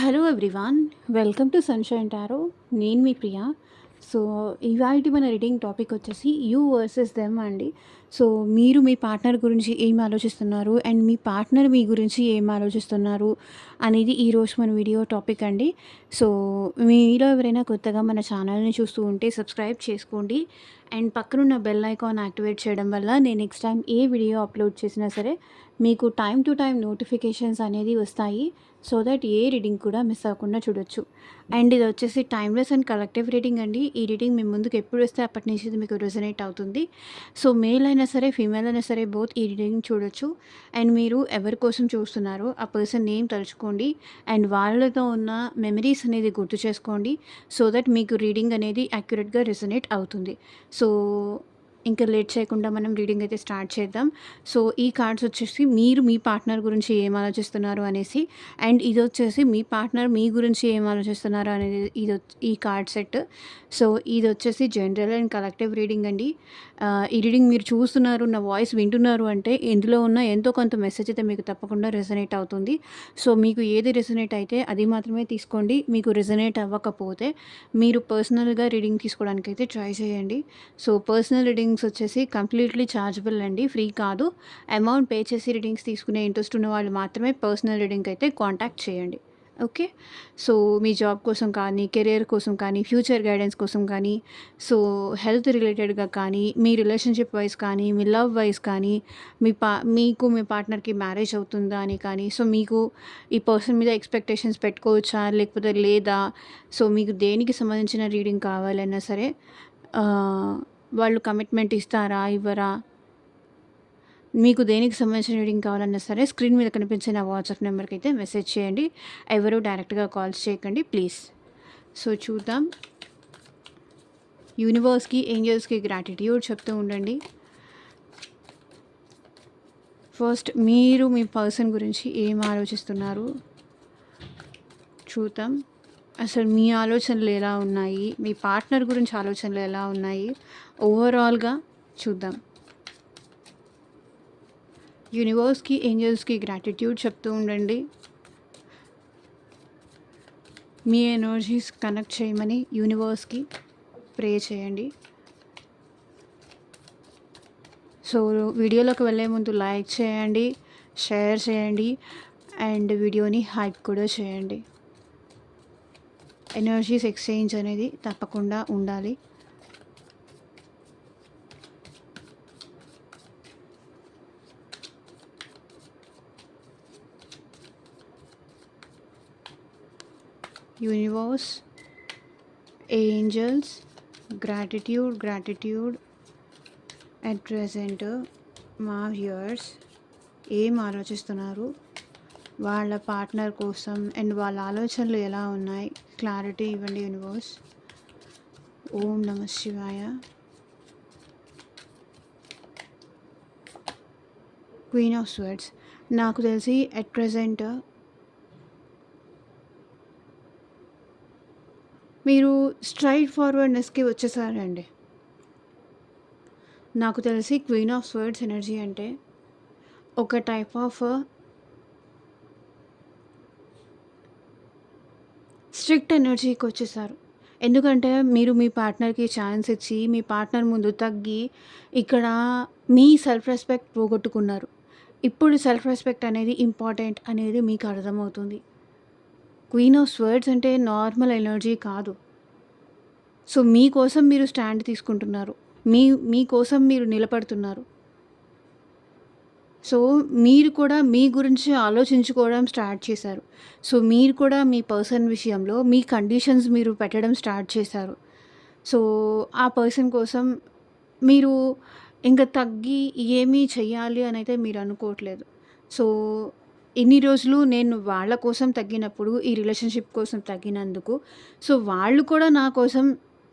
Hello everyone, welcome to sunshine tarot. నేను మీ ప్రియ. So, ఇవాల్టి మన రీడింగ్ టాపిక్ వచ్చేసి యూ వర్సెస్ దెమ్ అండి. సో, మీరు మీ పార్ట్నర్ గురించి ఏం ఆలోచిస్తున్నారు అండ్ మీ పార్ట్నర్ మీ గురించి ఏం ఆలోచిస్తున్నారు అనేది ఈరోజు మన వీడియో టాపిక్ అండి. సో, మీలో ఎవరైనా కొత్తగా మన ఛానల్ని చూస్తూ ఉంటే సబ్స్క్రైబ్ చేసుకోండి అండ్ పక్కనున్న బెల్ ఐకాన్ యాక్టివేట్ చేయడం వల్ల నేను నెక్స్ట్ టైం ఏ వీడియో అప్లోడ్ చేసినా సరే మీకు టైం టు టైం నోటిఫికేషన్స్ అనేది వస్తాయి. సో దట్ ఏ రీడింగ్ కూడా మిస్ అవ్వకుండా చూడొచ్చు. అండ్ ఇది వచ్చేసి టైమ్లెస్ అండ్ కలెక్టివ్ రీడింగ్ అండి. ఈ రీడింగ్ మీ ముందుకు ఎప్పుడు వస్తే అప్పటి నుంచి ఇది మీకు రెజొనేట్ అవుతుంది. సో మేల్ అయినా సరే ఫీమేల్ అయినా సరే బోత్ ఈ రీడింగ్ చూడొచ్చు. అండ్ మీరు ఎవరి కోసం చూస్తున్నారో ఆ పర్సన్ నేమ్ తలుచుకోండి అండ్ వాళ్ళతో ఉన్న మెమరీస్ అనేది గుర్తు చేసుకోండి. సో దట్ మీకు రీడింగ్ అనేది యాక్యురేట్గా రెజొనేట్ అవుతుంది. సో ఇంకా లేట్ చేయకుండా మనం రీడింగ్ అయితే స్టార్ట్ చేద్దాం. సో ఈ కార్డ్స్ వచ్చేసి మీరు మీ పార్ట్నర్ గురించి ఏం ఆలోచిస్తున్నారు అనేసి, అండ్ ఇది వచ్చేసి మీ పార్ట్నర్ మీ గురించి ఏం ఆలోచిస్తున్నారు అనేది ఈ కార్డ్ సెట్. సో ఇది వచ్చేసి జనరల్ అండ్ కలెక్టివ్ రీడింగ్ అండి. ఈ రీడింగ్ మీరు చూస్తున్నారు, నా వాయిస్ వింటున్నారు అంటే ఇందులో ఉన్న ఎంతో కొంత మెసేజ్ అయితే మీకు తప్పకుండా రెజొనేట్ అవుతుంది. సో మీకు ఏది రెజొనేట్ అయితే అది మాత్రమే తీసుకోండి. మీకు రెజొనేట్ అవ్వకపోతే మీరు పర్సనల్గా రీడింగ్ తీసుకోవడానికి అయితే ట్రై చేయండి. సో పర్సనల్ రీడింగ్స్ వచ్చేసి కంప్లీట్లీ ఛార్జబుల్ అండి, ఫ్రీ కాదు. అమౌంట్ పే చేసి రీడింగ్స్ తీసుకునే ఇంట్రెస్ట్ ఉన్న వాళ్ళు మాత్రమే పర్సనల్ రీడింగ్ అయితే కాంటాక్ట్ చేయండి. ఓకే. సో మీ జాబ్ కోసం కానీ, కెరియర్ కోసం కానీ, ఫ్యూచర్ గైడెన్స్ కోసం కానీ, సో హెల్త్ రిలేటెడ్గా కానీ, మీ రిలేషన్షిప్ వైజ్ కానీ, మీ లవ్ వైజ్ కానీ, మీకు మీ పార్ట్నర్కి మ్యారేజ్ అవుతుందా అని కానీ, సో మీకు ఈ పర్సన్ మీద ఎక్స్పెక్టేషన్స్ పెట్టుకోవచ్చా లేకపోతే లేదా, సో మీకు దేనికి సంబంధించిన రీడింగ్ కావాలన్నా సరే వాళ్ళు కమిట్మెంట్ ఇస్తారా ఇవ్వరా, మీకు దేనికి సంబంధించిన రీడింగ్ కావాలన్నా సరే స్క్రీన్ మీద కనిపించే నా వాట్సాప్ నెంబర్కి అయితే మెసేజ్ చేయండి. ఎవరు డైరెక్ట్గా కాల్స్ చేయకండి ప్లీజ్. సో చూద్దాం. యూనివర్స్కి, ఏంజల్స్కి గ్రాటిట్యూడ్ చెప్తూ ఉండండి. ఫస్ట్ మీరు మీ పర్సన్ గురించి ఏం ఆలోచిస్తున్నారు చూద్దాం. అసలు మీ ఆలోచనలు ఎలా ఉన్నాయి, మీ పార్ట్నర్ గురించి ఆలోచనలు ఎలా ఉన్నాయి, ఓవరాల్గా చూద్దాం. యూనివర్స్కి, ఏంజల్స్కి గ్రాటిట్యూడ్ చెప్తూ ఉండండి. మీ ఎనర్జీస్ కనెక్ట్ చేయమని యూనివర్స్కి ప్రే చేయండి. సో వీడియోలోకి వెళ్ళే ముందు లైక్ చేయండి, షేర్ చేయండి అండ్ వీడియోని హైప్ కూడా చేయండి. ఎనర్జీస్ ఎక్స్చేంజ్ అనేది తప్పకుండా ఉండాలి. Universe, angels, gratitude at present మా వ్యూయర్స్ ఏం ఆలోచిస్తున్నారు, వాళ్ళ పార్ట్నర్ కోసం అండ్ వాళ్ళ ఆలోచనలు ఎలా ఉన్నాయి, క్లారిటీ ఇవ్వండి యూనివర్స్. ఓం నమ శివాయ. Queen of swords. నాకు తెలిసి అట్ ప్రెజెంట్ మీరు స్ట్రైట్ ఫార్వర్డ్నెస్కి వచ్చేసారండి. నాకు తెలిసి క్వీన్ ఆఫ్ స్వర్డ్స్ ఎనర్జీ అంటే ఒక టైప్ ఆఫ్ స్ట్రిక్ట్ ఎనర్జీకి వచ్చేసారు. ఎందుకంటే మీరు మీ పార్ట్నర్కి ఛాన్స్ ఇచ్చి మీ పార్ట్నర్ ముందు తగ్గి ఇక్కడ మీ సెల్ఫ్ రెస్పెక్ట్ పోగొట్టుకున్నారు. ఇప్పుడు సెల్ఫ్ రెస్పెక్ట్ అనేది ఇంపార్టెంట్ అనేది మీకు అర్థమవుతుంది. క్వీన్ ఆఫ్ స్వర్డ్స్ అంటే నార్మల్ ఎనర్జీ కాదు. సో మీకోసం మీరు స్టాండ్ తీసుకుంటున్నారు, మీకోసం మీరు నిలబడుతున్నారు. సో మీరు కూడా మీ గురించి ఆలోచించుకోవడం స్టార్ట్ చేశారు. సో మీరు కూడా మీ పర్సన్ విషయంలో మీ కండిషన్స్ మీరు పెట్టడం స్టార్ట్ చేశారు. సో ఆ పర్సన్ కోసం మీరు ఇంకా తగ్గి ఏమీ చెయ్యాలి అని అయితే మీరు అనుకోవట్లేదు. సో ఇన్ని రోజులు నేను వాళ్ళ కోసం తగ్గినప్పుడు, ఈ రిలేషన్షిప్ కోసం తగ్గినందుకు, సో వాళ్ళు కూడా నా కోసం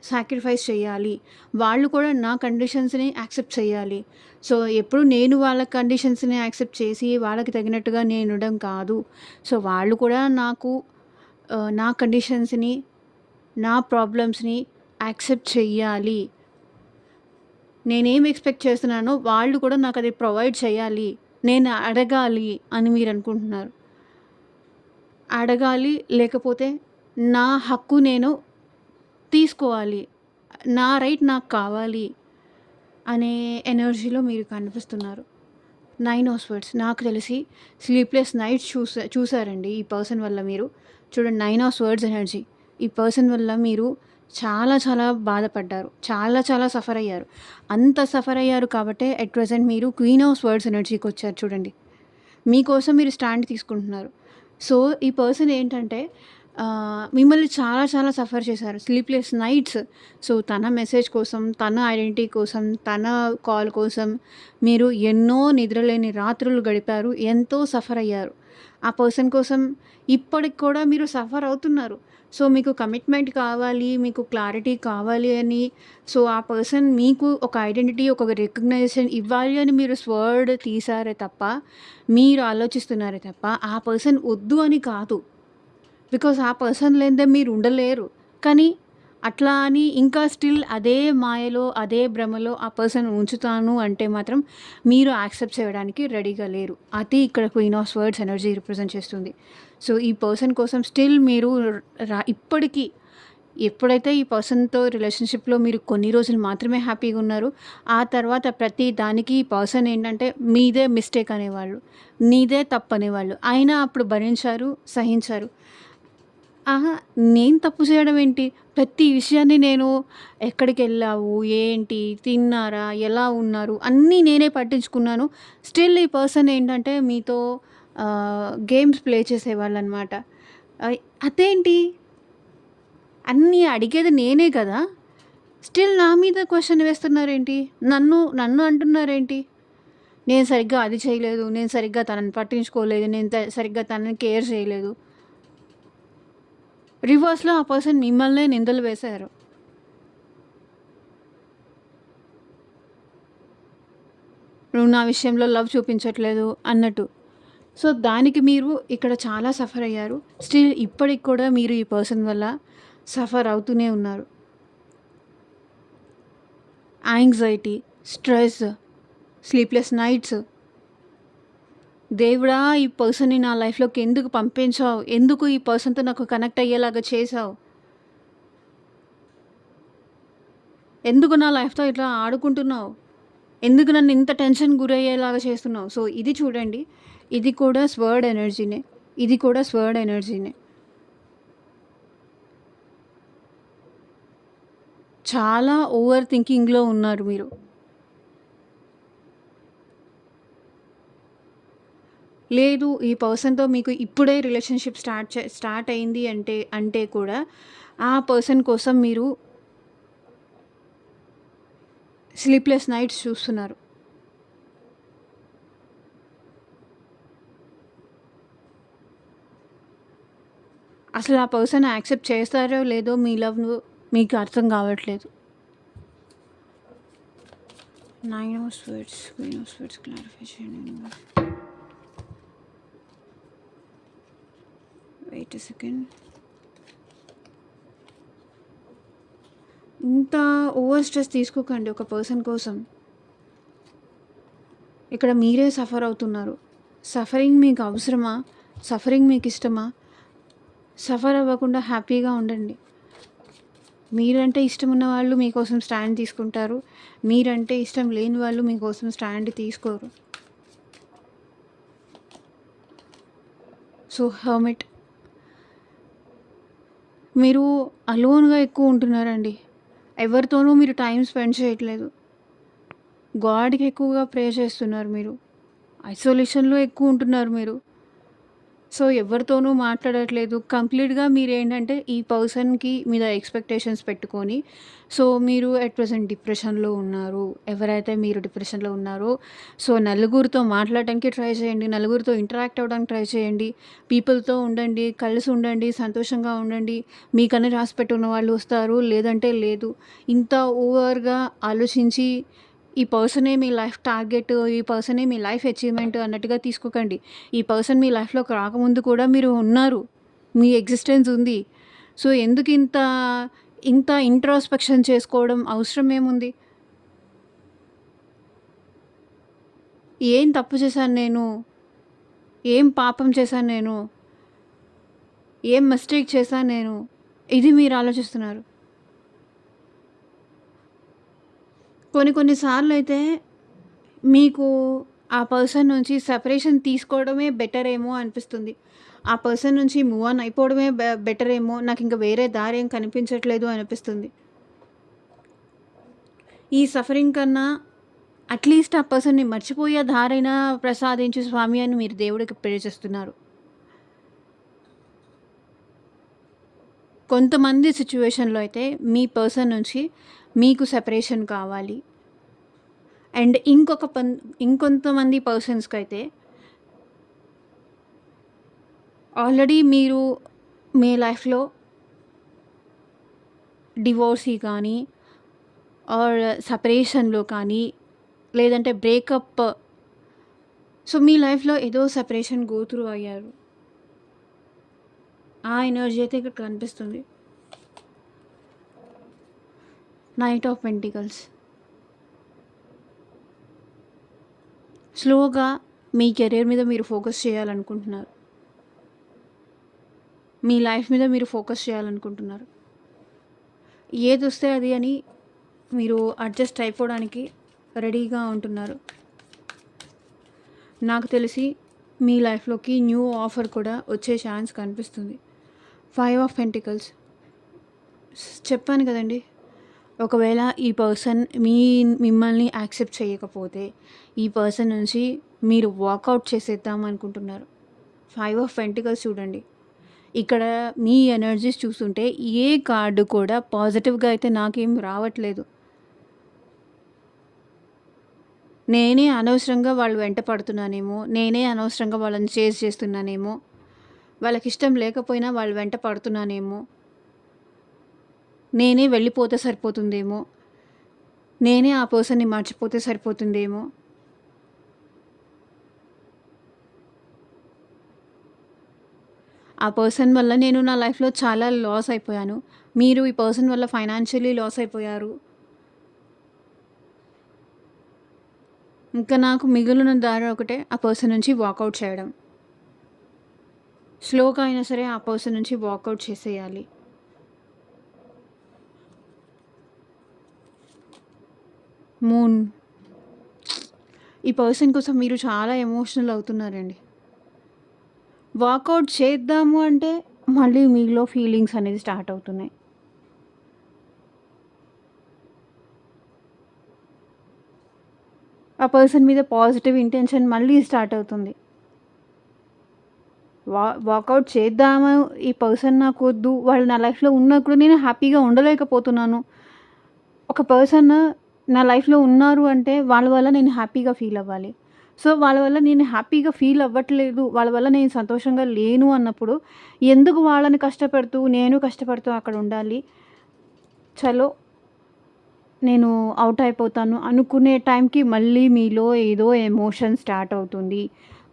సాక్రిఫైస్ చేయాలి, వాళ్ళు కూడా నా కండిషన్స్ని యాక్సెప్ట్ చేయాలి. సో ఎప్పుడు నేను వాళ్ళ కండిషన్స్ని యాక్సెప్ట్ చేసి వాళ్ళకి తగినట్టుగా నేను ఉండడం కాదు. సో వాళ్ళు కూడా నాకు నా కండిషన్స్ని, నా ప్రాబ్లమ్స్ని యాక్సెప్ట్ చెయ్యాలి. నేనేం ఎక్స్పెక్ట్ చేస్తున్నానో వాళ్ళు కూడా నాకు అది ప్రొవైడ్ చేయాలి, నేను అడగాలి అని మీరు అనుకుంటున్నారు. అడగాలి, లేకపోతే నా హక్కు నేను తీసుకోవాలి. నా రైట్ నాకు కావాలి అనే ఎనర్జీలో మీరు కనిపిస్తున్నారు. 9 ఆఫ్ స్వర్డ్స్ నాకు తెలిసి స్లీప్‌లెస్ నైట్స్ చూసారండి ఈ పర్సన్ వల్ల మీరు. చూడండి 9 ఆఫ్ స్వర్డ్స్ ఎనర్జీ. ఈ పర్సన్ వల్ల మీరు చాలా చాలా బాధపడ్డారు. చాలా చాలా సఫర్ అయ్యారు. అంత సఫర్ అయ్యారు కాబట్టే అట్ ప్రెజెంట్ మీరు క్వీన్ ఆఫ్ స్వర్డ్స్ ఎనర్జీకొచ్చారు చూడండి. మీకోసం మీరు స్టాండ్ తీసుకుంటున్నారు. సో, ఈ పర్సన్ ఏంటంటే మిమ్మల్ని చాలా చాలా సఫర్ చేశారు. Sleepless nights. సో, తన మెసేజ్ కోసం, తన ఐడెంటిటీ కోసం, తన కాల్ కోసం మీరు ఎన్నో నిద్రలేని రాత్రులు గడిపారు. ఎంతో సఫర్ అయ్యారు. ఆ పర్సన్ కోసం ఇప్పటికి కూడా మీరు సఫర్ అవుతున్నారు. సో, మీకు కమిట్మెంట్ కావాలి, మీకు క్లారిటీ కావాలి అని, సో, ఆ పర్సన్ మీకు ఒక ఐడెంటిటీ, ఒక రికగ్నైజేషన్ ఇవ్వాలి అని మీరు స్వర్డ్ తీశారే తప్ప, మీరు ఆలోచిస్తున్నారే తప్ప, ఆ పర్సన్ వద్దు అని కాదు. బికాజ్ ఆ పర్సన్ లేనిదే మీరు ఉండలేరు. కానీ అట్లా అని ఇంకా స్టిల్ అదే మాయలో, అదే భ్రమలో ఆ పర్సన్ ఉంచుతాను అంటే మాత్రం మీరు యాక్సెప్ట్ చేయడానికి రెడీగా లేరు. అది ఇక్కడ queen of swords energy represent చేస్తుంది. సో, ఈ పర్సన్ కోసం స్టిల్ మీరు ఇప్పటికీ ఎప్పుడైతే ఈ పర్సన్‌తో రిలేషన్‌షిప్‌లో మీరు కొన్ని రోజులు మాత్రమే హ్యాపీగా ఉన్నారో, ఆ తర్వాత ప్రతి దానికి ఈ పర్సన్ ఏంటంటే మీదే మిస్టేక్ అనేవాళ్ళు. నీదే తప్పు అనేవాళ్ళు. అయినా అప్పుడు భరించారు, సహించారు. అహా! నేను తప్పు చేయడం ఏంటి? ప్రతి విషయాన్ని నేను ఎక్కడికెళ్ళావు? ఏంటి? తిన్నారా? ఎలా ఉన్నారు? అన్నీ నేనే పట్టించుకున్నాను. స్టిల్ ఈ పర్సన్ ఏంటంటే మీతో గేమ్స్ ప్లే చేసేవాళ్ళనమాట. అయ్ అదేంటి? అన్నీ అడిగేది నేనే కదా! స్టిల్ నా మీద క్వెషన్ వేస్తున్నారేంటి? నన్ను అంటున్నారేంటి? నేను సరిగ్గా అది చేయలేదు. నేను సరిగ్గా తనని పట్టించుకోలేదు. నేను సరిగ్గా తనని కేర్ చేయలేదు. రివర్స్‌లో ఆ పర్సన్ మిమ్మల్నే నిందలు వేశారు. నువ్వు నా విషయంలో లవ్ చూపించట్లేదు అన్నట్టు. సో, దానికి మీరు ఇక్కడ చాలా సఫర్ అయ్యారు. స్టిల్ ఇప్పటికి కూడా మీరు ఈ పర్సన్ వల్ల సఫర్ అవుతూనే ఉన్నారు. Anxiety, stress, sleepless nights. దేవుడా! ఈ పర్సన్‌ని నా లైఫ్‌లోకి ఎందుకు పంపించావు? ఎందుకు ఈ పర్సన్‌తో నాకు కనెక్ట్ అయ్యేలాగా చేశావు? ఎందుకు నా లైఫ్‌తో ఇట్లా ఆడుకుంటున్నావు? ఎందుకు నన్ను ఇంత టెన్షన్ గురయ్యేలాగా చేస్తున్నావు? సో, ఇది చూడండి. ఇది కూడా స్వర్డ్ ఎనర్జీనే. ఇది కూడా స్వర్డ్ ఎనర్జీనే. చాలా ఓవర్ థింకింగ్‌లో ఉన్నారు మీరు. లేదు ఈ పర్సన్‌తో మీకు ఇప్పుడే రిలేషన్‌షిప్ స్టార్ట్ అయింది అంటే కూడా ఆ పర్సన్ కోసం మీరు స్లీప్‌లెస్ నైట్స్ చూస్తున్నారు. అసలు ఆ పర్సన్ యాక్సెప్ట్ చేస్తారో లేదో మీ లవ్‌ను మీకు అర్థం కావట్లేదు. 9 of swords, queen of swords clarify చేయండి. Wait a second. ఇంత ఓవర్ స్ట్రెస్ తీసుకోకండి ఒక పర్సన్ కోసం. ఇక్కడ మీరే సఫర్ అవుతున్నారు. సఫరింగ్ మీకు అవసరమా? సఫరింగ్ మీకు ఇష్టమా? సఫర్ అవ్వకుండా హ్యాపీగా ఉండండి. మీరంటే ఇష్టం ఉన్న వాళ్ళు మీకోసం స్టాండ్ తీసుకుంటారు. మీరంటే ఇష్టం లేని వాళ్ళు మీకోసం స్టాండ్ తీసుకోరు. సో, హర్మిట్ మీరు అలోన్‌గా ఎక్కువ ఉంటున్నారండి. ఎవరితోనూ మీరు టైమ్ స్పెండ్ చేయట్లేదు. గాడ్‌కి ఎక్కువగా ప్రే చేస్తున్నారు మీరు. ఐసోలేషన్‌లో ఎక్కువ ఉంటున్నారు మీరు. సో, ఎవరితోనూ మాట్లాడట్లేదు. కంప్లీట్‌గా మీరేంటంటే ఈ పర్సన్‌కి మీద ఎక్స్‌పెక్టేషన్స్ పెట్టుకొని, సో, మీరు అట్ ప్రెజెంట్ డిప్రెషన్‌లో ఉన్నారు. ఎవరైతే మీరు డిప్రెషన్‌లో ఉన్నారో, సో, నలుగురితో మాట్లాడటానికి ట్రై చేయండి. నలుగురితో ఇంటరాక్ట్ అవ్వడానికి ట్రై చేయండి. పీపుల్‌తో ఉండండి. కలిసి ఉండండి. సంతోషంగా ఉండండి. మీకని రాసిపెట్టున్న వాళ్ళు వస్తారు. లేదంటే లేదు. ఇంత ఓవర్‌గా ఆలోచించి ఈ పర్సనే మీ లైఫ్ టార్గెట్, ఈ పర్సనే మీ లైఫ్ అచీవ్‌మెంట్ అన్నట్టుగా తీసుకోకండి. ఈ పర్సన్ మీ లైఫ్‌లోకి రాకముందు కూడా మీరు ఉన్నారు. మీ ఎగ్జిస్టెన్స్ ఉంది. సో, ఎందుకు ఇంత ఇంట్రోస్పెక్షన్ చేసుకోవడం అవసరం ఏముంది? ఏం తప్పు చేశాను నేను? ఏం పాపం చేశాను నేను? ఏం మిస్టేక్ చేశాను నేను? ఇది మీరు ఆలోచిస్తున్నారు. కొన్ని సార్లయితే మీకు ఆ పర్సన్ నుంచి సెపరేషన్ తీసుకోవడమే బెటర్ ఏమో అనిపిస్తుంది. ఆ పర్సన్ నుంచి మూవ్ ఆన్ అయిపోవడమే బెటర్ ఏమో, నాకింక వేరే దారేం కనిపించట్లేదు అనిపిస్తుంది. ఈ సఫరింగ్ కన్నా అట్‌లీస్ట్ ఆ పర్సన్‌ని మర్చిపోయే దారైనా ప్రసాదించు స్వామి అని మీరు దేవుడికి ప్రే చేస్తున్నారు. కొంతమంది సిట్యుయేషన్‌లో అయితే మీ పర్సన్ నుంచి మీకు సెపరేషన్ కావాలి. అండ్ ఇంకొంతమంది పర్సన్స్‌కైతే ఆల్రెడీ మీరు మీ లైఫ్‌లో డివోర్సీ కానీ ఆర్ సెపరేషన్‌లో కానీ లేదంటే బ్రేకప్. సో, మీ లైఫ్‌లో ఏదో సెపరేషన్ గో త్రూ అయ్యారు. ఆ ఎనర్జీ అయితే ఇక్కడ కనిపిస్తుంది. Knight of pentacles. స్లోగా మీ కెరీర్ మీద మీరు ఫోకస్ చేయాలనుకుంటున్నారు. మీ లైఫ్ మీద మీరు ఫోకస్ చేయాలనుకుంటున్నారు. ఏదొస్తే అది అని మీరు అడ్జస్ట్ అయిపోవడానికి రెడీగా ఉంటున్నారు. నాకు తెలిసి మీ లైఫ్‌లోకి న్యూ ఆఫర్ కూడా వచ్చే ఛాన్స్ కనిపిస్తుంది. 5 ఆఫ్ పెంటికల్స్. చెప్పాను కదండీ! ఒకవేళ ఈ పర్సన్ మిమ్మల్ని యాక్సెప్ట్ చేయకపోతే, ఈ పర్సన్ నుంచి మీరు వాకౌట్ చేసేద్దాం అనుకుంటున్నారు. 5 ఆఫ్ పెంటికల్స్ చూడండి. ఇక్కడ మీ ఎనర్జీస్ చూస్తుంటే ఏ కార్డు కూడా పాజిటివ్‌గా అయితే నాకేం రావట్లేదు. నేనే అనవసరంగా వాళ్ళు వెంట పడుతున్నానేమో, నేనే అనవసరంగా వాళ్ళని చేజ్ చేస్తున్నానేమో, వాళ్ళకిష్టం లేకపోయినా వాళ్ళు వెంట పడుతున్నానేమో, నేనే వెళ్ళిపోతే సరిపోతుందేమో, నేనే ఆ పర్సన్‌ని మర్చిపోతే సరిపోతుందేమో. ఆ పర్సన్ వల్ల నేను నా లైఫ్‌లో చాలా లాస్ అయిపోయాను. మీరు ఈ పర్సన్ వల్ల ఫైనాన్షియల్లీ లాస్ అయిపోయారు. ఇంకా నాకు మిగిలిన దారి ఒకటే, ఆ పర్సన్ నుంచి వాకౌట్ చేయడం. స్లోగా అయినా సరే ఆ పర్సన్ నుంచి వాకౌట్ చేసేయాలి. మూన్. ఈ పర్సన్ కోసం మీరు చాలా ఎమోషనల్ అవుతున్నారండి. వాకౌట్ చేద్దాము అంటే మళ్ళీ మీలో ఫీలింగ్స్ అనేది స్టార్ట్ అవుతున్నాయి. ఆ పర్సన్ మీద పాజిటివ్ ఇంటెన్షన్ మళ్ళీ స్టార్ట్ అవుతుంది. వాకౌట్ చేద్దాము, ఈ పర్సన్ నాకొద్దు, వాళ్ళు నా లైఫ్‌లో ఉన్నప్పుడు నేను హ్యాపీగా ఉండలేకపోతున్నాను. ఒక పర్సన్ నా లైఫ్‌లో ఉన్నారు అంటే వాళ్ళ వల్ల నేను హ్యాపీగా ఫీల్ అవ్వాలి. సో, వాళ్ళ వల్ల నేను హ్యాపీగా ఫీల్ అవ్వట్లేదు, వాళ్ళ వల్ల నేను సంతోషంగా లేను అన్నప్పుడు ఎందుకు వాళ్ళని కష్టపెడుతూ, నేను కష్టపడుతూ అక్కడ ఉండాలి. చలో నేను ఔట్ అయిపోతాను అనుకునే టైంకి మళ్ళీ మీలో ఏదో ఎమోషన్ స్టార్ట్ అవుతుంది.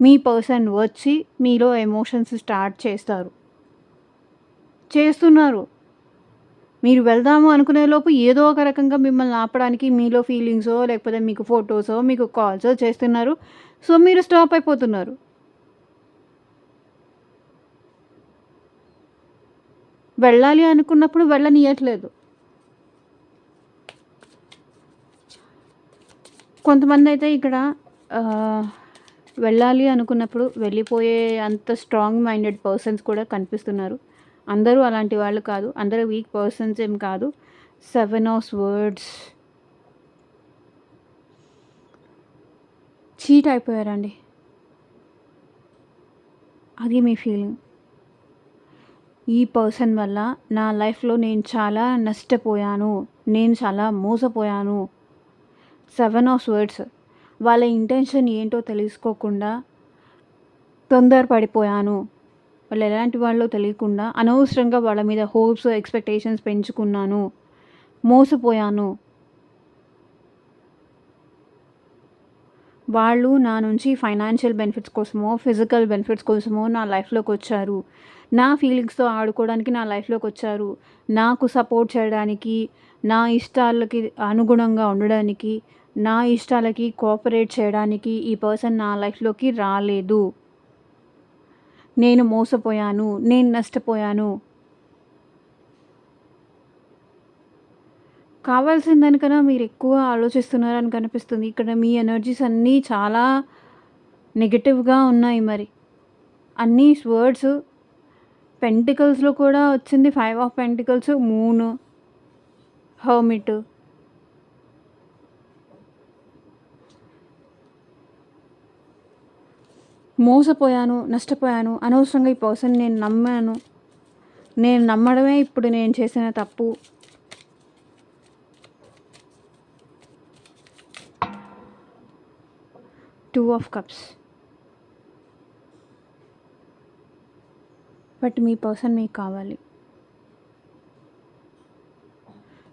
మీ పర్సన్ వచ్చి మీలో ఎమోషన్స్ స్టార్ట్ చేస్తున్నారు. మీరు వెళ్దాము అనుకునే లోపు ఏదో ఒక రకంగా మిమ్మల్ని ఆపడానికి మీలో ఫీలింగ్సో, లేకపోతే మీకు ఫోటోసో, మీకు కాల్సో చేస్తున్నారు. సో, మీరు స్టాప్ అయిపోతున్నారు. వెళ్ళాలి అనుకున్నప్పుడు వెళ్ళనీయట్లేదు. కొంతమందయితే ఇక్కడ వెళ్ళాలి అనుకున్నప్పుడు వెళ్ళిపోయే అంత స్ట్రాంగ్ మైండెడ్ పర్సన్స్ కూడా కనిపిస్తున్నారు. అందరూ అలాంటి వాళ్ళు కాదు. అందరూ వీక్ పర్సన్స్ ఏం కాదు. 7 ఆఫ్ స్వర్డ్స్. చీట్ అయిపోయారండి. అది మీ ఫీలింగ్. ఈ పర్సన్ వల్ల నా లైఫ్‌లో నేను చాలా నష్టపోయాను. నేను చాలా మోసపోయాను. 7 ఆఫ్ స్వర్డ్స్. వాళ్ళ ఇంటెన్షన్ ఏంటో తెలుసుకోకుండా తొందరపడిపోయాను. వాళ్ళు ఎలాంటి వాళ్ళో తెలియకుండా అనవసరంగా వాళ్ళ మీద హోప్స్, ఎక్స్‌పెక్టేషన్స్ పెంచుకున్నాను. మోసపోయాను. వాళ్ళు నా నుంచి ఫైనాన్షియల్ బెనిఫిట్స్ కోసమో, ఫిజికల్ బెనిఫిట్స్ కోసమో నా లైఫ్‌లోకొచ్చారు. నా ఫీలింగ్స్‌తో ఆడుకోవడానికి నా లైఫ్‌లోకొచ్చారు. నాకు సపోర్ట్ చేయడానికి, నా ఇష్టాలకి అనుగుణంగా ఉండడానికి, నా ఇష్టాలకి కోఆపరేట్ చేయడానికి ఈ పర్సన్ నా లైఫ్‌లోకి రాలేదు. నేను మోసపోయాను, నేను నష్టపోయాను. కావాల్సిన దానికన్నా మీరెక్కువ ఆలోచిస్తున్నారని కనిపిస్తుంది. ఇక్కడ మీ ఎనర్జీస్ అన్నీ చాలా నెగెటివ్‌గా ఉన్నాయి మరి. అన్నీ వర్డ్స్ పెంటికల్స్‌లో కూడా వచ్చింది 5 ఆఫ్ పెంటికల్స్, మూన్, హెర్మిట్. మోసపోయాను, నష్టపోయాను. అనవసరంగా ఈ పర్సన్‌ని నేను నమ్మాను. నేను నమ్మడమే ఇప్పుడు నేను చేసిన తప్పు. Two of cups. But me person మీకు కావాలి.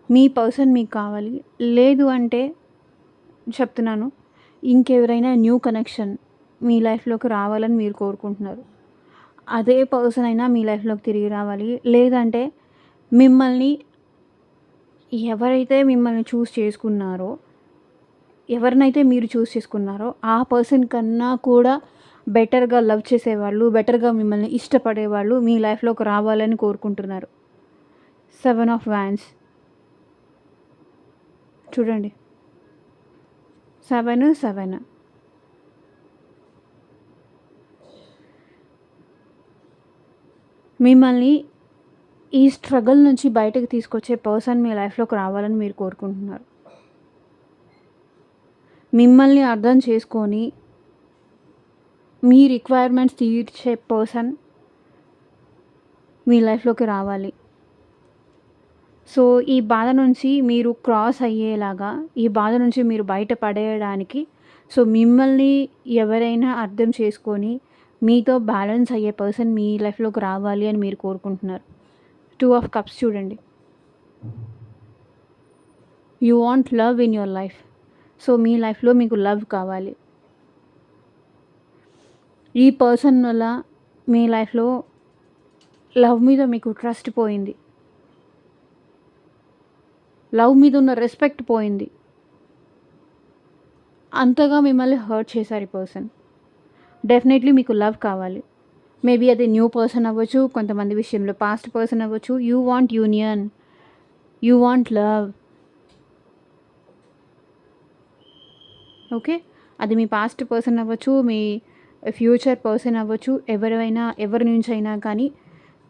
మీ పర్సన్ మీకు కావాలి. లేదు అంటే చెప్తున్నాను, ఇంకెవరైనా న్యూ కనెక్షన్ మీ లైఫ్‌లోకి రావాలని మీరు కోరుకుంటున్నారు. అదే పర్సన్ అయినా మీ లైఫ్‌లోకి తిరిగి రావాలి. లేదంటే మిమ్మల్ని ఎవరైతే మిమ్మల్ని చూస్ చేసుకున్నారో, ఎవరినైతే మీరు చూస్ చేసుకున్నారో ఆ పర్సన్ కన్నా కూడా బెటర్‌గా లవ్ చేసేవాళ్ళు, బెటర్‌గా మిమ్మల్ని ఇష్టపడేవాళ్ళు మీ లైఫ్‌లోకి రావాలని కోరుకుంటున్నారు. 7 ఆఫ్ వాండ్స్. చూడండి. 7, 7. మిమ్మల్ని ఈ స్ట్రగుల్ నుంచి బయటకి తీసుకొచ్చే పర్సన్ మీ లైఫ్‌లోకి రావాలని మీరు కోరుకుంటున్నారు. మిమ్మల్ని అర్థం చేసుకొని మీ రిక్వైర్మెంట్స్ తీర్చే పర్సన్ మీ లైఫ్‌లోకి రావాలి. సో, ఈ బాధ నుంచి మీరు క్రాస్ అయ్యేలాగా, ఈ బాధ నుంచి మీరు బయట పడేయడానికి సో, మిమ్మల్ని ఎవరైనా అర్థం చేసుకొని మీతో బ్యాలెన్స్ అయ్యే పర్సన్ మీ లైఫ్‌లోకి రావాలి అని మీరు కోరుకుంటున్నారు. 2 ఆఫ్ కప్స్ చూడండి. You want love in your life. So, మీ లైఫ్‌లో మీకు లవ్ కావాలి. ఈ పర్సన్ వల్ల మీ లైఫ్‌లో లవ్ మీద మీకు ట్రస్ట్ పోయింది. లవ్ మీద ఉన్న రెస్పెక్ట్ పోయింది. అంతగా మిమ్మల్ని హర్ట్ చేశారు ఈ పర్సన్. డెఫినెట్లీ మీకు లవ్ కావాలి. మేబీ అది న్యూ పర్సన్ అవ్వచ్చు, కొంతమంది విషయంలో పాస్ట్ పర్సన్ అవ్వచ్చు. You want union, you want love. Okay, అది మీ పాస్ట్ పర్సన్ అవ్వచ్చు, మీ ఫ్యూచర్ పర్సన్ అవ్వచ్చు, ఎవరి నుంచి అయినా కానీ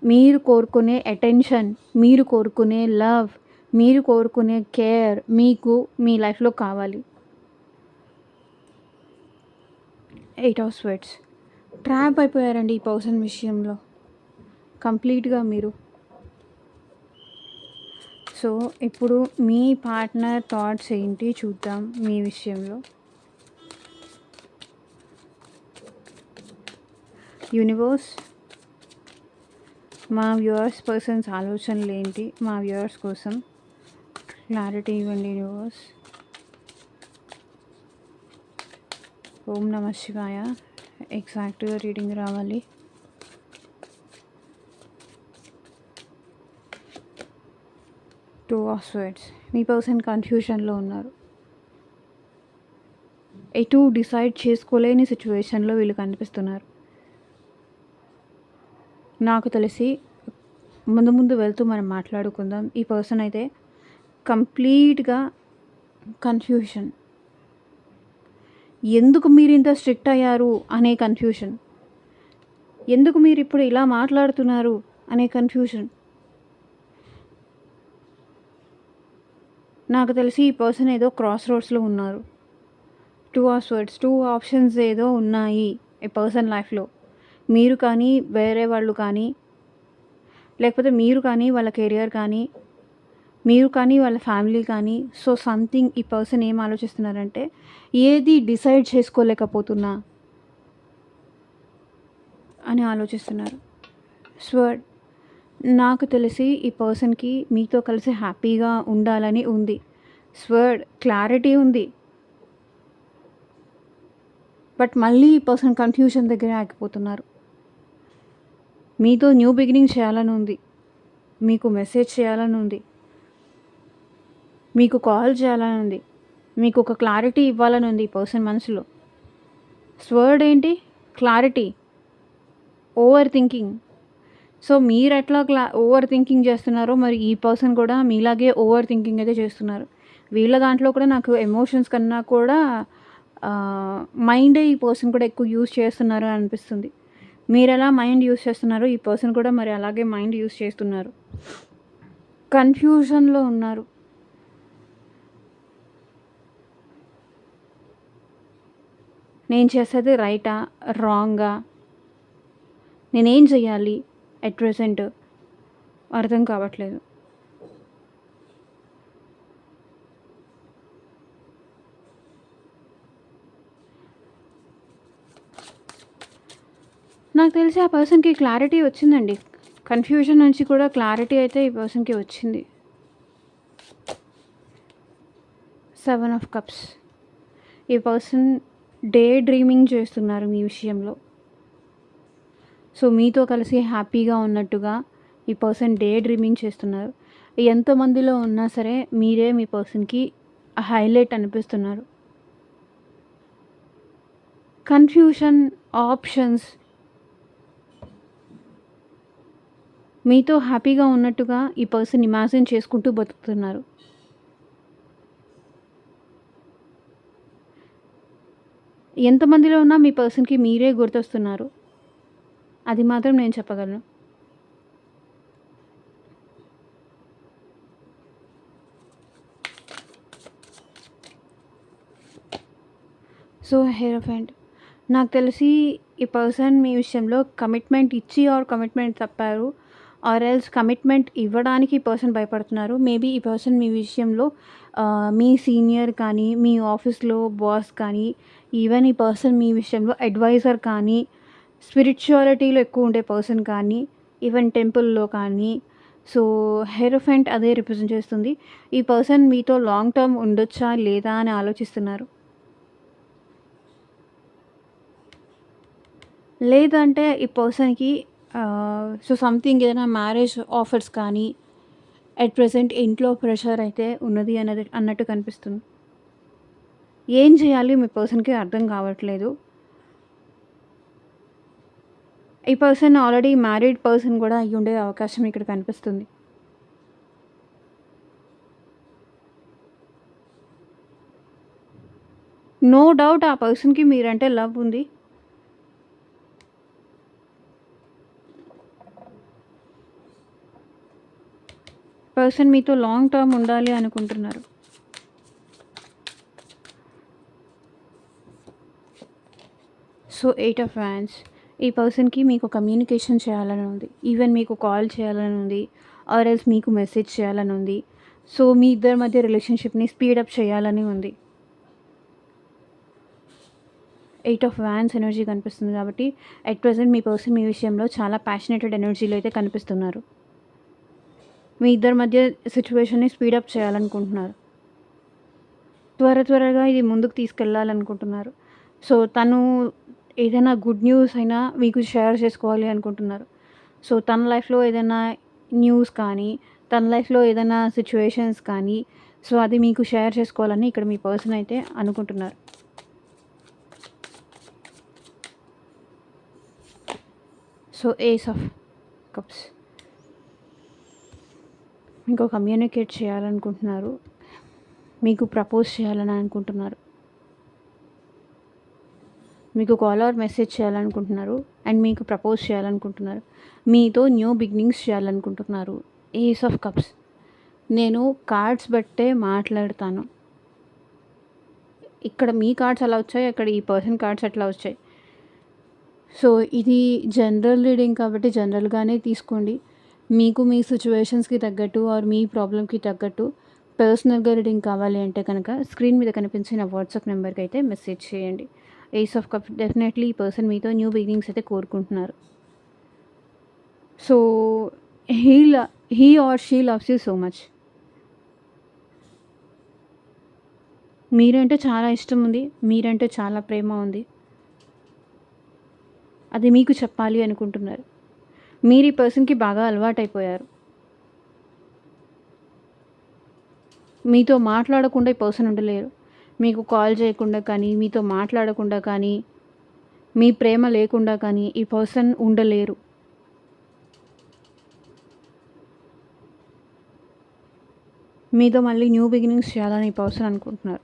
మీరు కోరుకునే అటెన్షన్, మీరు కోరుకునే లవ్, మీరు కోరుకునే కేర్ మీకు మీ లైఫ్లో కావాలి. 8 ఆఫ్ స్వెట్స్. ట్రాప్ అయిపోయారండి ఈ పర్సన్ విషయంలో కంప్లీట్గా మీరు. సో, ఇప్పుడు మీ పార్ట్నర్ థాట్స్ ఏంటి చూద్దాం మీ విషయంలో. యూనివర్స్, మా వ్యూవర్స్ పర్సన్స్ ఆలోచనలు ఏంటి, మా వ్యూవర్స్ కోసం క్లారిటీ ఇవ్వండి యూనివర్స్. ఓం నమః శివాయ. ఎగ్జాక్ట్గా రీడింగ్ రావాలి. Two of swords. మీ పర్సన్ కన్ఫ్యూషన్లో ఉన్నారు. ఎటు డిసైడ్ చేసుకోలేని సిచ్యువేషన్లో వీళ్ళు కనిపిస్తున్నారు. నాకు తెలిసి ముందు వెళ్తూ మనం మాట్లాడుకుందాం. ఈ పర్సన్ అయితే కంప్లీట్గా కన్ఫ్యూషన్. ఎందుకు మీరు ఇంత స్ట్రిక్ట్ అయ్యారు అనే కన్ఫ్యూషన్, ఎందుకు మీరు ఇప్పుడు ఇలా మాట్లాడుతున్నారు అనే కన్ఫ్యూషన్. నాకు తెలిసి ఈ పర్సన్ ఏదో క్రాస్ రోడ్స్లో ఉన్నారు. Two of swords, two options ఏదో ఉన్నాయి ఈ పర్సన్ లైఫ్లో. మీరు కానీ, వేరే వాళ్ళు కానీ, లేకపోతే మీరు కానీ వాళ్ళ కెరియర్ కానీ, మీరు కానీ వాళ్ళ ఫ్యామిలీ కానీ. సో సంథింగ్ ఈ పర్సన్ ఏం ఆలోచిస్తున్నారంటే, ఏది డిసైడ్ చేసుకోలేకపోతున్నా అని ఆలోచిస్తున్నారు. స్వర్డ్. నాకు తెలిసి ఈ పర్సన్కి మీతో కలిసి హ్యాపీగా ఉండాలని ఉంది. స్వర్డ్ క్లారిటీ ఉంది. బట్ మళ్ళీ ఈ పర్సన్ కన్ఫ్యూషన్ దగ్గర ఆగిపోతున్నారు. మీతో న్యూ బిగినింగ్ చేయాలని ఉంది, మీకు మెసేజ్ చేయాలని ఉంది, మీకు కాల్ చేయాలని ఉంది, మీకు ఒక క్లారిటీ ఇవ్వాలని ఉంది ఈ పర్సన్ మనసులో. స్వర్డ్ ఏంటి? క్లారిటీ. Over thinking. సో, మీరెట్లా ఓవర్ థింకింగ్ చేస్తున్నారో మరి ఈ పర్సన్ కూడా మీలాగే ఓవర్ థింకింగ్ అయితే చేస్తున్నారు. వీళ్ళ దాంట్లో కూడా నాకు ఎమోషన్స్ కన్నా కూడా మైండే ఈ పర్సన్ కూడా ఎక్కువ యూజ్ చేస్తున్నారు అనిపిస్తుంది. మీరెలా మైండ్ యూజ్ చేస్తున్నారో ఈ పర్సన్ కూడా మరి అలాగే మైండ్ యూజ్ చేస్తున్నారు. కన్‌ఫ్యూజన్‌లో ఉన్నారు. నేను చేసేది రైటా? రాంగా? నేనేం చేయాలి ఎట్ ప్రెజెంట్? అర్థం కావట్లేదు. నాకు తెలిసి ఆ పర్సన్‌కి క్లారిటీ వచ్చిందండి. కన్‌ఫ్యూజన్ నుంచి కూడా క్లారిటీ అయితే ఈ పర్సన్‌కి వచ్చింది. 7 ఆఫ్ కప్స్. ఈ పర్సన్ డే డ్రీమింగ్ చేస్తున్నారు మీ విషయంలో. సో, మీతో కలిసి హ్యాపీగా ఉన్నట్టుగా ఈ పర్సన్ డే డ్రీమింగ్ చేస్తున్నారు. ఎంతమందిలో ఉన్నా సరే మీరే మీ పర్సన్‌కి హైలైట్ అనిపిస్తున్నారు. కన్‌ఫ్యూషన్, ఆప్షన్స్ మీతో హ్యాపీగా ఉన్నట్టుగా ఈ పర్సన్ ఇమాజిన్ చేసుకుంటూ బతుకుతున్నారు. ఎంతమందిలో ఉన్నా మీ పర్సన్‌కి మీరే గుర్తొస్తున్నారు. అది మాత్రం నేను చెప్పగలను. సో, హెరోఫెంట్ నాకు తెలిసి ఈ పర్సన్ మీ విషయంలో కమిట్మెంట్ ఇచ్చి కమిట్మెంట్ తప్పారు. ఆర్ ఎల్స్ కమిట్మెంట్ ఇవ్వడానికి ఈ పర్సన్ భయపడుతున్నారు. మేబీ ఈ పర్సన్ మీ విషయంలో మీ సీనియర్ కానీ, మీ ఆఫీస్‌లో బాస్ కానీ, ఈవెన్ ఈ పర్సన్ మీ విషయంలో అడ్వైజర్ కానీ, స్పిరిచువాలిటీలో ఎక్కువ ఉండే పర్సన్ కానీ, ఈవెన్ టెంపుల్‌లో కానీ. సో, హెరోఫెంట్ అదే రిప్రజెంట్ చేస్తుంది. ఈ పర్సన్ మీతో లాంగ్ టర్మ్ ఉండొచ్చా? లేదా? అని ఆలోచిస్తున్నారు. లేదంటే ఈ పర్సన్‌కి సో, సంథింగ్ ఏదైనా మ్యారేజ్ ఆఫర్స్ కానీ, అట్ ప్రెజెంట్ ఇంట్లో ప్రెషర్ అయితే ఉన్నది అన్నట్టు కనిపిస్తుంది. ఏం చేయాలి మీ పర్సన్‌కి అర్థం కావట్లేదు. ఈ పర్సన్ ఆల్రెడీ మ్యారీడ్ పర్సన్ కూడా అయ్యుండే అవకాశం ఇక్కడ కనిపిస్తుంది. నో డౌట్ ఆ పర్సన్‌కి మీరంటే లవ్ ఉంది. పర్సన్ మీతో లాంగ్ టర్మ్ ఉండాలి అనుకుంటున్నారు. So, 8 of wands. ఈ పర్సన్‌కి మీకు కమ్యూనికేషన్ చేయాలని ఉంది. ఈవెన్ మీకు కాల్ చేయాలని ఉంది. ఆర్ ఎల్స్ మీకు మెసేజ్ చేయాలని ఉంది. సో, మీ ఇద్దరి మధ్య రిలేషన్‌షిప్‌ని స్పీడప్ చేయాలని ఉంది. 8 ఆఫ్ వ్యాండ్స్ ఎనర్జీ కనిపిస్తుంది కాబట్టి అట్ ప్రెజెంట్ మీ పర్సన్ మీ విషయంలో చాలా ప్యాషనేటెడ్ ఎనర్జీలో అయితే కనిపిస్తున్నారు. మీ ఇద్దరి మధ్య సిట్యుయేషన్‌ని స్పీడప్ చేయాలనుకుంటున్నారు. త్వరగా ఇది ముందుకు తీసుకెళ్ళాలనుకుంటున్నారు. సో, తను ఏదైనా గుడ్ న్యూస్ అయినా మీకు షేర్ చేసుకోవాలి అనుకుంటున్నారు. సో, తన లైఫ్‌లో ఏదైనా న్యూస్ కానీ, తన లైఫ్‌లో ఏదైనా సిట్యుయేషన్స్ కానీ, సో, అది మీకు షేర్ చేసుకోవాలని ఇక్కడ మీ పర్సన్ అయితే అనుకుంటున్నారు. So, ace of cups. మీకు కమ్యూనికేట్ చేయాలనుకుంటున్నారు. మీకు ప్రపోజ్ చేయాలని అనుకుంటున్నారు. మీకు కాల్ ఆర్ మెసేజ్ చేయాలనుకుంటున్నారు. అండ్ మీకు ప్రపోజ్ చేయాలనుకుంటున్నారు. మీతో న్యూ బిగినింగ్స్ చేయాలనుకుంటున్నారు. Ace of cups. నేను కార్డ్స్ బట్టే మాట్లాడతాను. ఇక్కడ మీ కార్డ్స్ అలా వచ్చాయి. అక్కడ ఈ పర్సన్ కార్డ్స్ అట్లా వచ్చాయి. సో, ఇది జనరల్ రీడింగ్ కాబట్టి జనరల్‌గానే తీసుకోండి. మీకు మీ సిట్యుయేషన్స్‌కి తగ్గట్టు ఆర్ మీ ప్రాబ్లమ్‌కి తగ్గట్టు పర్సనల్‌గా రీడింగ్ కావాలి అంటే కనుక స్క్రీన్ మీద కనిపించిన వాట్సాప్ నెంబర్‌కి అయితే మెసేజ్ చేయండి. ఏస్ ఆఫ్ కప్స్ డెఫినెట్లీ ఈ పర్సన్ మీతో న్యూ బిగినింగ్స్ అయితే కోరుకుంటున్నారు. So, he or she loves you so much. మీరంటే చాలా ఇష్టం ఉంది. మీరంటే చాలా ప్రేమ ఉంది. అది మీకు చెప్పాలి అనుకుంటున్నారు. మీరు ఈ పర్సన్‌కి బాగా అలవాటైపోయారు. మీతో మాట్లాడకుండా ఈ పర్సన్ ఉండలేరు. మీకు కాల్ చేయకుండా కానీ, మీతో మాట్లాడకుండా కానీ, మీ ప్రేమ లేకుండా కానీ ఈ పర్సన్ ఉండలేరు. మీతో మళ్ళీ న్యూ బిగినింగ్స్ చేయాలని ఈ పర్సన్ అనుకుంటున్నారు.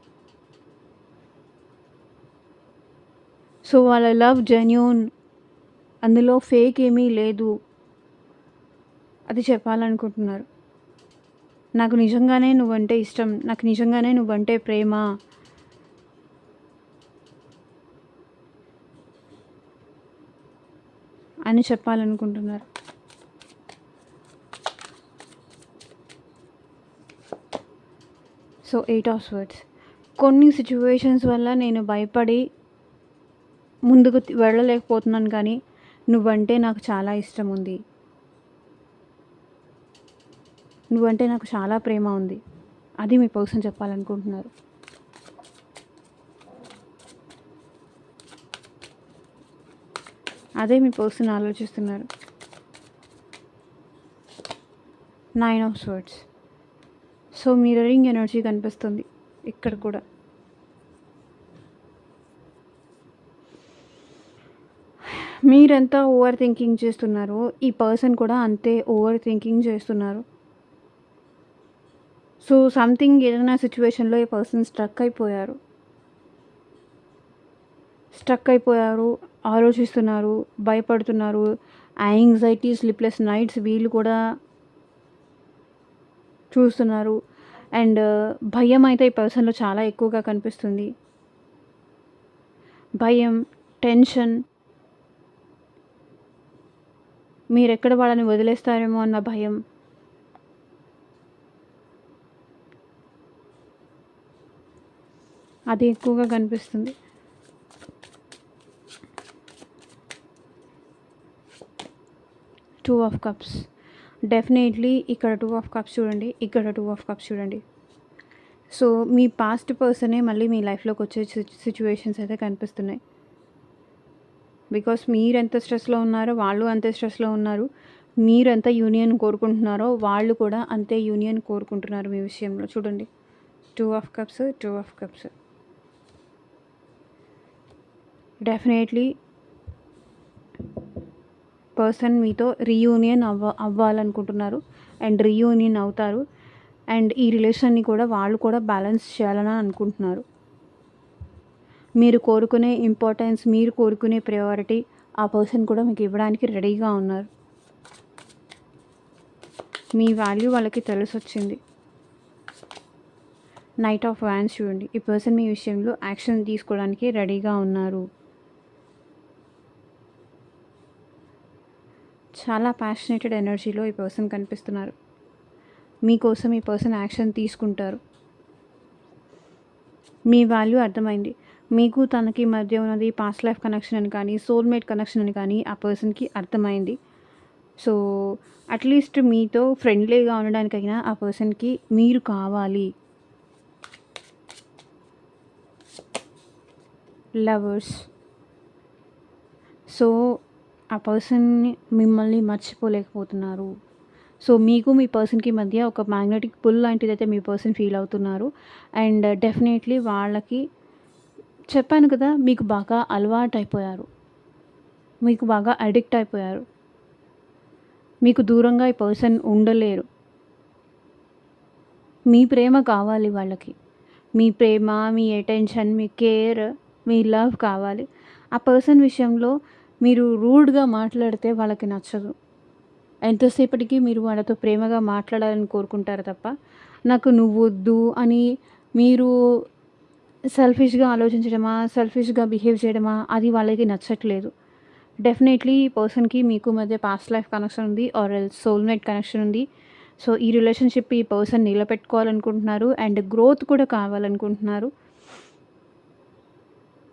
సో వాళ్ళ లవ్ జెన్యూన్, అందులో ఫేక్ ఏమీ లేదు, అది చెప్పాలనుకుంటున్నారు. నాకు నిజంగానే నువ్వంటే ఇష్టం, నాకు నిజంగానే నువ్వంటే ప్రేమ అని చెప్పాలనుకుంటున్నారు. So 8 of swords. కొన్ని సిచ్యువేషన్స్ వల్ల నేను భయపడి ముందుకు వెళ్ళలేకపోతున్నాను, కానీ నువ్వంటే నాకు చాలా ఇష్టం ఉంది, నువ్వంటే నాకు చాలా ప్రేమ ఉంది, అది మీ పర్సన్ చెప్పాలనుకుంటున్నారు. అదే మీ పర్సన్ ఆలోచిస్తున్నారు. 9 of swords. So mirroring energy కనిపిస్తుంది ఇక్కడ కూడా. మీరెంత ఓవర్ థింకింగ్ చేస్తున్నారో ఈ పర్సన్ కూడా అంతే ఓవర్ థింకింగ్ చేస్తున్నారు. సో సంథింగ్ ఏదైనా సిచ్యువేషన్లో ఈ పర్సన్ స్ట్రక్ అయిపోయారు, ఆలోచిస్తున్నారు, భయపడుతున్నారు. యాంగ్జైటీ, స్లీప్లెస్ నైట్స్ వీళ్ళు కూడా చూస్తున్నారు. అండ్ భయం అయితే ఈ పర్సన్లో చాలా ఎక్కువగా కనిపిస్తుంది. భయం, టెన్షన్, మీరెక్కడ వాళ్ళని వదిలేస్తారేమో అన్న భయం. అది ఎక్కువగా కనిపిస్తుంది. Two of cups. డెఫినెట్లీ ఇక్కడ 2 ఆఫ్ కప్స్ చూడండి, ఇక్కడ 2 ఆఫ్ కప్స్ చూడండి. సో మీ పాస్ట్ పర్సనే మళ్ళీ మీ లైఫ్లోకి వచ్చే సిచ్యువేషన్స్ అయితే కనిపిస్తున్నాయి. బికాస్ మీరు ఎంత స్ట్రెస్లో ఉన్నారో వాళ్ళు అంతే స్ట్రెస్లో ఉన్నారు. మీరు ఎంత యూనియన్ కోరుకుంటున్నారో వాళ్ళు కూడా అంతే యూనియన్ కోరుకుంటున్నారు మీ విషయంలో. చూడండి, 2 of cups, 2 of cups. Definitely person మీతో రీయూనియన్ అవ్వాలనుకుంటున్నారు అండ్ రీయూనియన్ అవుతారు. అండ్ ఈ రిలేషన్ని కూడా వాళ్ళు కూడా బ్యాలెన్స్ చేయాలని అనుకుంటున్నారు. మీరు కోరుకునే ఇంపార్టెన్స్, మీరు కోరుకునే ప్రయారిటీ ఆ పర్సన్ కూడా మీకు ఇవ్వడానికి రెడీగా ఉన్నారు. మీ వాల్యూ వాళ్ళకి తెలిసొచ్చింది. నైట్ ఆఫ్ వ్యాన్స్ చూడండి, ఈ పర్సన్ మీ విషయంలో యాక్షన్ తీసుకోవడానికి రెడీగా ఉన్నారు. చాలా ప్యాషనేటెడ్ ఎనర్జీలో ఈ పర్సన్ కనిపిస్తున్నారు. మీకోసం ఈ పర్సన్ యాక్షన్ తీసుకుంటారు. మీ వాల్యూ అర్థమైంది. మీకు తనకి మధ్య ఉన్నది పాస్ట్ లైఫ్ కనెక్షన్ అని కానీ, సోల్మేట్ కనెక్షన్ అని కానీ ఆ పర్సన్కి అర్థమైంది. సో అట్లీస్ట్ మీతో ఫ్రెండ్లీగా ఉండడానికైనా ఆ పర్సన్కి మీరు కావాలి. లవర్స్. సో ఆ పర్సన్ని మిమ్మల్ని మర్చిపోలేకపోతున్నారు. సో మీకు మీ పర్సన్కి మధ్య ఒక మ్యాగ్నెటిక్ పుల్ లాంటిదైతే మీ పర్సన్ ఫీల్ అవుతున్నారు. అండ్ డెఫినెట్లీ వాళ్ళకి చెప్పాను కదా, మీకు బాగా అలవాటు అయిపోయారు, మీకు బాగా అడిక్ట్ అయిపోయారు. మీకు దూరంగా ఈ పర్సన్ ఉండలేరు. మీ ప్రేమ కావాలి వాళ్ళకి. మీ ప్రేమ, మీ అటెన్షన్, మీ కేర్, మీ లవ్ కావాలి. ఆ పర్సన్ విషయంలో మీరు రూడ్గా మాట్లాడితే వాళ్ళకి నచ్చదు. ఎంతసేపటికి మీరు వాళ్ళతో ప్రేమగా మాట్లాడాలని కోరుకుంటారు తప్ప, నాకు నువ్వొద్దు అని మీరు సెల్ఫిష్గా ఆలోచించడమా, సెల్ఫిష్గా బిహేవ్ చేయడమా, అది వాళ్ళకి నచ్చట్లేదు. డెఫినెట్లీ ఈ పర్సన్కి మీకు మధ్య పాస్ట్ లైఫ్ కనెక్షన్ ఉంది ఆర్ ఎల్స్ సోల్మేట్ కనెక్షన్ ఉంది. సో ఈ రిలేషన్షిప్ ఈ పర్సన్ నిలబెట్టుకోవాలనుకుంటున్నారు అండ్ గ్రోత్ కూడా కావాలనుకుంటున్నారు.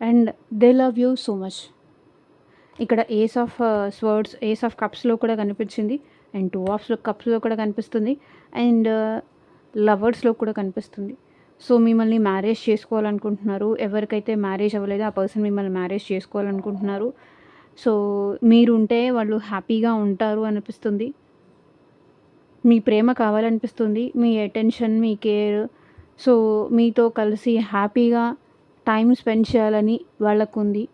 And they love you so much. ఇక్కడ ace of swords, ace of కప్స్లో కూడా కనిపించింది అండ్ 2 ఆఫ్ కప్స్లో కూడా కనిపిస్తుంది అండ్ లవర్స్లో కూడా కనిపిస్తుంది. సో మిమ్మల్ని మ్యారేజ్ చేసుకోవాలనుకుంటున్నారు. ఎవరికైతే మ్యారేజ్ అవ్వలేదో ఆ పర్సన్ మిమ్మల్ని మ్యారేజ్ చేసుకోవాలనుకుంటున్నారు. సో మీరుంటే వాళ్ళు హ్యాపీగా ఉంటారు అనిపిస్తుంది. మీ ప్రేమ కావాలనిపిస్తుంది, మీ అటెన్షన్, మీ కేర్. సో మీతో కలిసి హ్యాపీగా టైం స్పెండ్ చేయాలని వాళ్ళకుంది.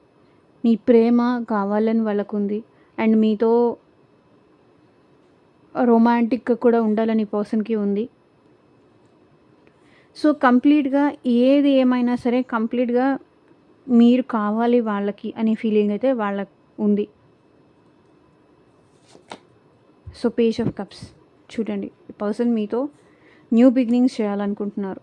మీ ప్రేమ కావాలని వాళ్ళకుంది. అండ్ మీతో రొమాంటిక్‌గా కూడా ఉండాలని ఈ పర్సన్‌కి ఉంది. సో, కంప్లీట్‌గా ఏది ఏమైనా సరే కంప్లీట్‌గా మీరు కావాలి వాళ్ళకి అనే ఫీలింగ్ అయితే వాళ్ళకి ఉంది. సో, పేజ్ ఆఫ్ కప్స్ చూడండి. ఈ పర్సన్ మీతో న్యూ బిగినింగ్స్ చేయాలనుకుంటున్నారు.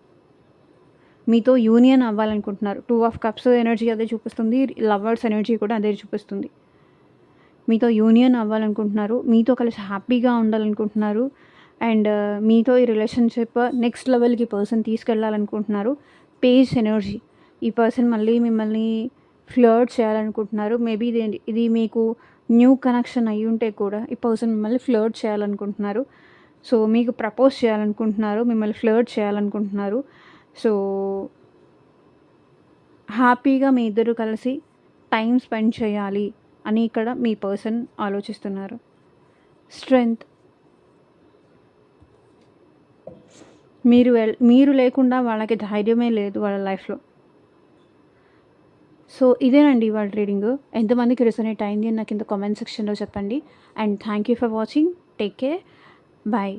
మీతో యూనియన్ అవ్వాలనుకుంటున్నారు. 2 ఆఫ్ కప్స్ ఎనర్జీ అదే చూపిస్తుంది. లవర్స్ ఎనర్జీ కూడా అదే చూపిస్తుంది. మీతో యూనియన్ అవ్వాలనుకుంటున్నారు. మీతో కలిసి హ్యాపీగా ఉండాలనుకుంటున్నారు. అండ్ మీతో ఈ రిలేషన్‌షిప్ నెక్స్ట్ లెవెల్‌కి పర్సన్ తీసుకెళ్ళాలనుకుంటున్నారు. Page energy. ఈ పర్సన్ మళ్ళీ మిమ్మల్ని ఫ్లర్ట్ చేయాలనుకుంటున్నారు. మేబీ ఇది మీకు న్యూ కనెక్షన్ అయ్యుంటే కూడా ఈ పర్సన్ మిమ్మల్ని ఫ్లర్ట్ చేయాలనుకుంటున్నారు. సో, మీకు ప్రపోజ్ చేయాలనుకుంటున్నారు. మిమ్మల్ని ఫ్లర్ట్ చేయాలనుకుంటున్నారు. సో, హ్యాపీగా మీ ఇద్దరు కలిసి టైమ్ స్పెండ్ చేయాలి అని ఇక్కడ మీ పర్సన్ ఆలోచిస్తున్నారు. స్ట్రెంగ్త్. మీరు లేకుండా వాళ్ళకి ధైర్యమే లేదు వాళ్ళ లైఫ్‌లో. సో, ఇదేనండి ఇవాళ రీడింగు. ఎంతమందికి రెసొనేట్ అయింది అని నాకు కింద కామెంట్ సెక్షన్‌లో చెప్పండి. And thank you for watching. Take care. By.